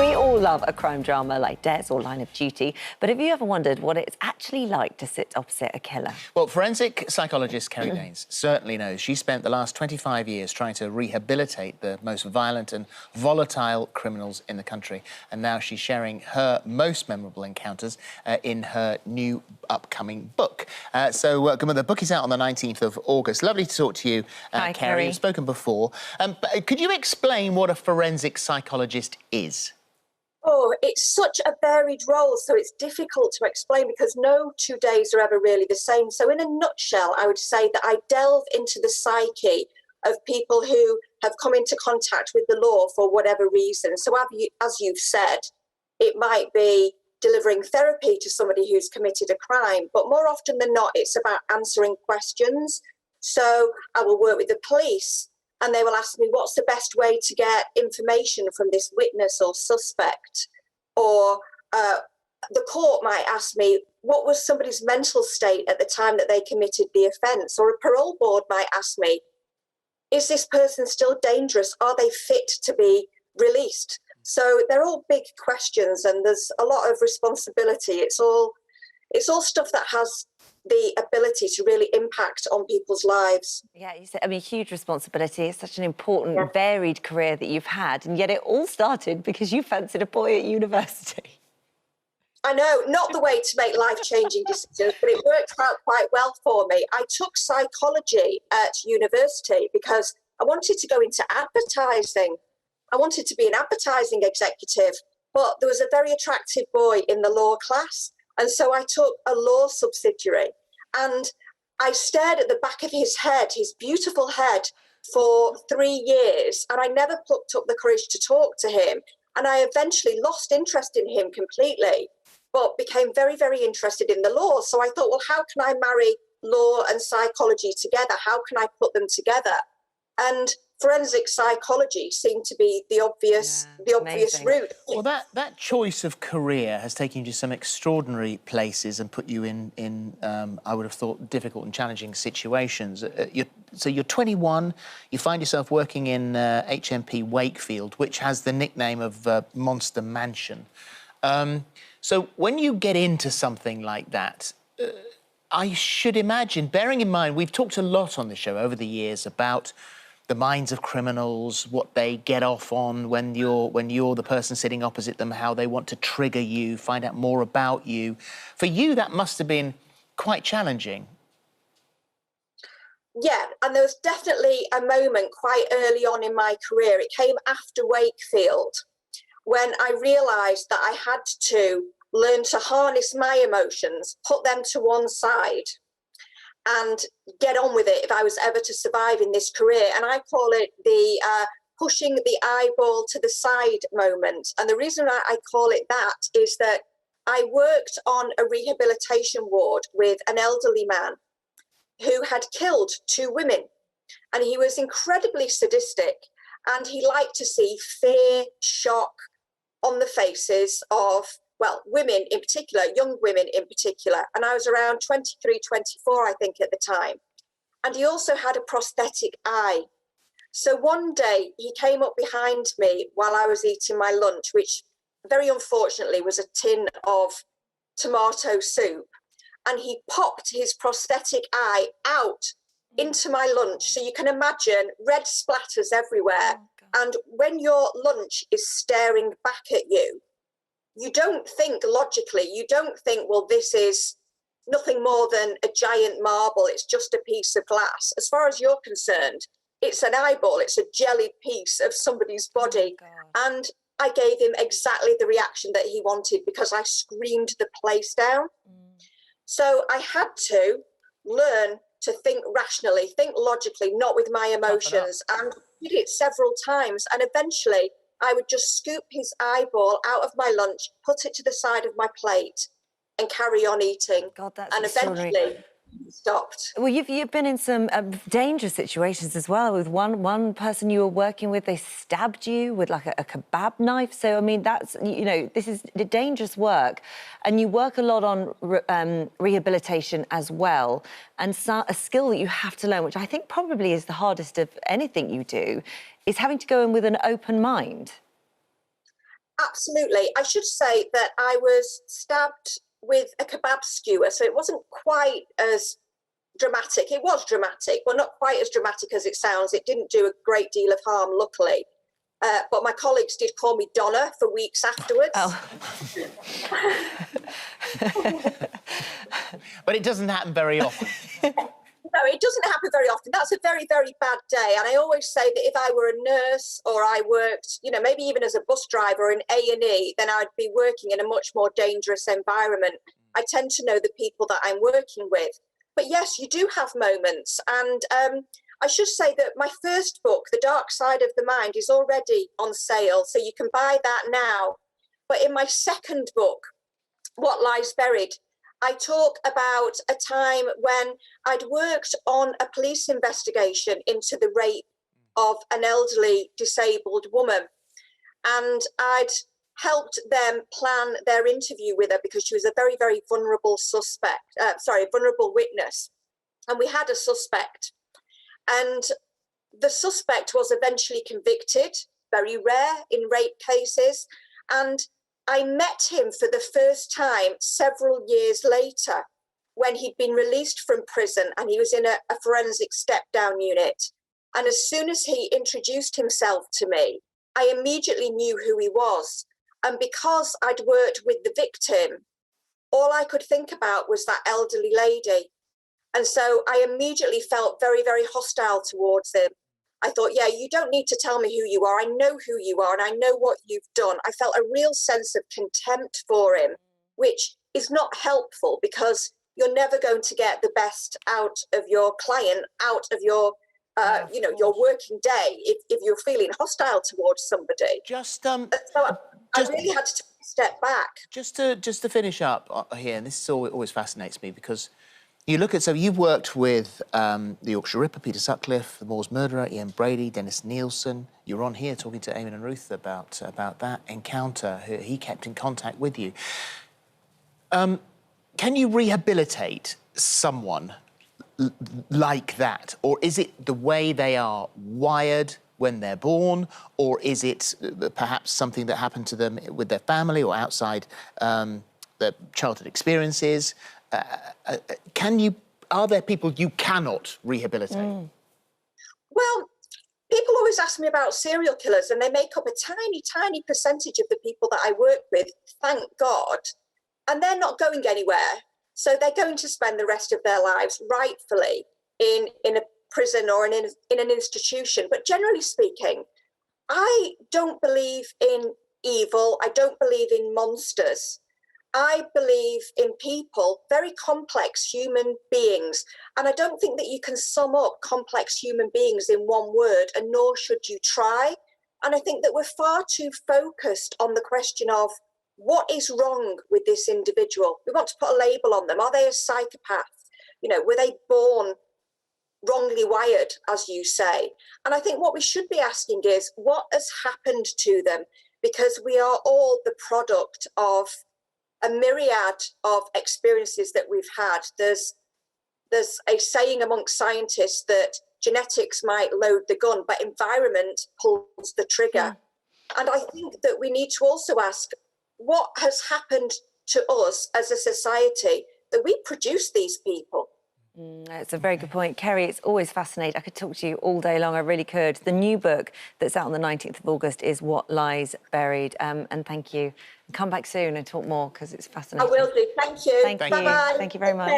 We all love a crime drama like Des or Line of Duty, but have you ever wondered what it's actually like to sit opposite a killer? Well, forensic psychologist Kerry Daynes certainly knows. She spent the last 25 years trying to rehabilitate the most violent and volatile criminals in the country, and now she's sharing her most memorable encounters in her new upcoming book. The book is out on the 19th of August. Lovely to talk to you, Hi, Kerry. You've spoken before. But could you explain what a forensic psychologist is? Oh, it's such a varied role, so it's difficult to explain because no 2 days are ever really the same. So in a nutshell, I would say that I delve into the psyche of people who have come into contact with the law for whatever reason. So as you've said, it might be delivering therapy to somebody who's committed a crime, but more often than not, it's about answering questions. So I will work with the police, and they will ask me, what's the best way to get information from this witness or suspect? Or the court might ask me, what was somebody's mental state at the time that they committed the offence? Or a parole board might ask me, is this person still dangerous? Are they fit to be released? So they're all big questions, and there's a lot of responsibility. It's all stuff that has the ability to really impact on people's lives. Yeah, you said, I mean, huge responsibility. It's such an important, varied career that you've had, and yet it all started because you fancied a boy at university. I know, not the way to make life-changing decisions, but it worked out quite well for me. I took psychology at university because I wanted to go into advertising. I wanted to be an advertising executive, but there was a very attractive boy in the law class, and so I took a law subsidiary, and I stared at the back of his head, his beautiful head, for 3 years, and I never plucked up the courage to talk to him. And I eventually lost interest in him completely, but became very, very interested in the law. So I thought, well, how can I marry law and psychology together? How can I put them together? And forensic psychology seemed to be the obvious route. Well, that choice of career has taken you to some extraordinary places and put you in I would have thought, difficult and challenging situations. So you're 21, you find yourself working in HMP Wakefield, which has the nickname of Monster Mansion. So when you get into something like that, I should imagine, bearing in mind, we've talked a lot on the show over the years about the minds of criminals, what they get off on when you're the person sitting opposite them, how they want to trigger you, find out more about you. For you, that must have been quite challenging. Yeah, and there was definitely a moment quite early on in my career. It came after Wakefield, when I realised that I had to learn to harness my emotions, put them to one side, and get on with it if I was ever to survive in this career. And I call it the pushing the eyeball to the side moment. And the reason I call it that is that I worked on a rehabilitation ward with an elderly man who had killed 2 women. And he was incredibly sadistic, and he liked to see fear, shock on the faces of, well, women in particular, young women in particular. And I was around 23, 24, I think, at the time. And he also had a prosthetic eye. So one day he came up behind me while I was eating my lunch, which very unfortunately was a tin of tomato soup. And he popped his prosthetic eye out into my lunch. So you can imagine red splatters everywhere. And when your lunch is staring back at you, you don't think logically. You don't think, well, this is nothing more than a giant marble. It's just a piece of glass. As far as you're concerned, it's an eyeball. It's a jelly piece of somebody's body. And I gave him exactly the reaction that he wanted because I screamed the place down. So I had to learn to think rationally, think logically, not with my emotions, and did it several times. And eventually I would just scoop his eyeball out of my lunch, put it to the side of my plate, and carry on eating. God, that's and eventually stopped. Well, you've been in some dangerous situations as well. With one person you were working with, they stabbed you with like a kebab knife. So I mean, that's, you know, this is dangerous work, and you work a lot on rehabilitation as well, and a skill that you have to learn, which I think probably is the hardest of anything you do, is having to go in with an open mind. absolutely. I should say that I was stabbed with a kebab skewer, so it wasn't quite as dramatic. It was dramatic, but not quite as dramatic as it sounds. It didn't do a great deal of harm, luckily. But my colleagues did call me Donna for weeks afterwards. Oh. But it doesn't happen very often. No, it doesn't happen very often. That's a very, very bad day. And I always say that if I were a nurse or I worked, you know, maybe even as a bus driver in A&E, then I'd be working in a much more dangerous environment. I tend to know the people that I'm working with. But yes, you do have moments. And I should say that my first book, The Dark Side of the Mind, is already on sale. So you can buy that now. But in my second book, What Lies Buried, I talk about a time when I'd worked on a police investigation into the rape of an elderly disabled woman. And I'd helped them plan their interview with her because she was a very, very vulnerable vulnerable witness. And we had a suspect. And the suspect was eventually convicted, very rare in rape cases. And I met him for the first time several years later when he'd been released from prison and he was in a forensic step-down unit. And as soon as he introduced himself to me, I immediately knew who he was. And because I'd worked with the victim, all I could think about was that elderly lady. And so I immediately felt very, very hostile towards him. I thought, yeah, you don't need to tell me who you are. I know who you are and I know what you've done. I felt a real sense of contempt for him, which is not helpful because you're never going to get the best out of your client, out of your, your working day if you're feeling hostile towards somebody. So I really had to take a step back. Just to finish up here, and this always fascinates me because you look at, so you've worked with the Yorkshire Ripper, Peter Sutcliffe, the Moors murderer, Ian Brady, Dennis Nilsen. You were on here talking to Eamon and Ruth about that encounter. He kept in contact with you. Can you rehabilitate someone like that? Or is it the way they are wired when they're born? Or is it perhaps something that happened to them with their family or outside their childhood experiences? Are there people you cannot rehabilitate? Well, people always ask me about serial killers and they make up a tiny, tiny percentage of the people that I work with, thank God. And they're not going anywhere. So they're going to spend the rest of their lives rightfully in a prison or in an institution. But generally speaking, I don't believe in evil. I don't believe in monsters. I believe in people, very complex human beings. And I don't think that you can sum up complex human beings in one word, and nor should you try. And I think that we're far too focused on the question of what is wrong with this individual. We want to put a label on them. Are they a psychopath? You know, were they born wrongly wired, as you say? And I think what we should be asking is what has happened to them? Because we are all the product of a myriad of experiences that we've had. There's a saying amongst scientists that genetics might load the gun, but environment pulls the trigger. And I think that we need to also ask what has happened to us as a society that we produce these people. It's a very good point. Kerry, it's always fascinating. I could talk to you all day long, I really could. The new book that's out on the 19th of August is What Lies Buried. And thank you. Come back soon and talk more because it's fascinating. I will do. Thank you. Thank you. Bye-bye. Thank you very much.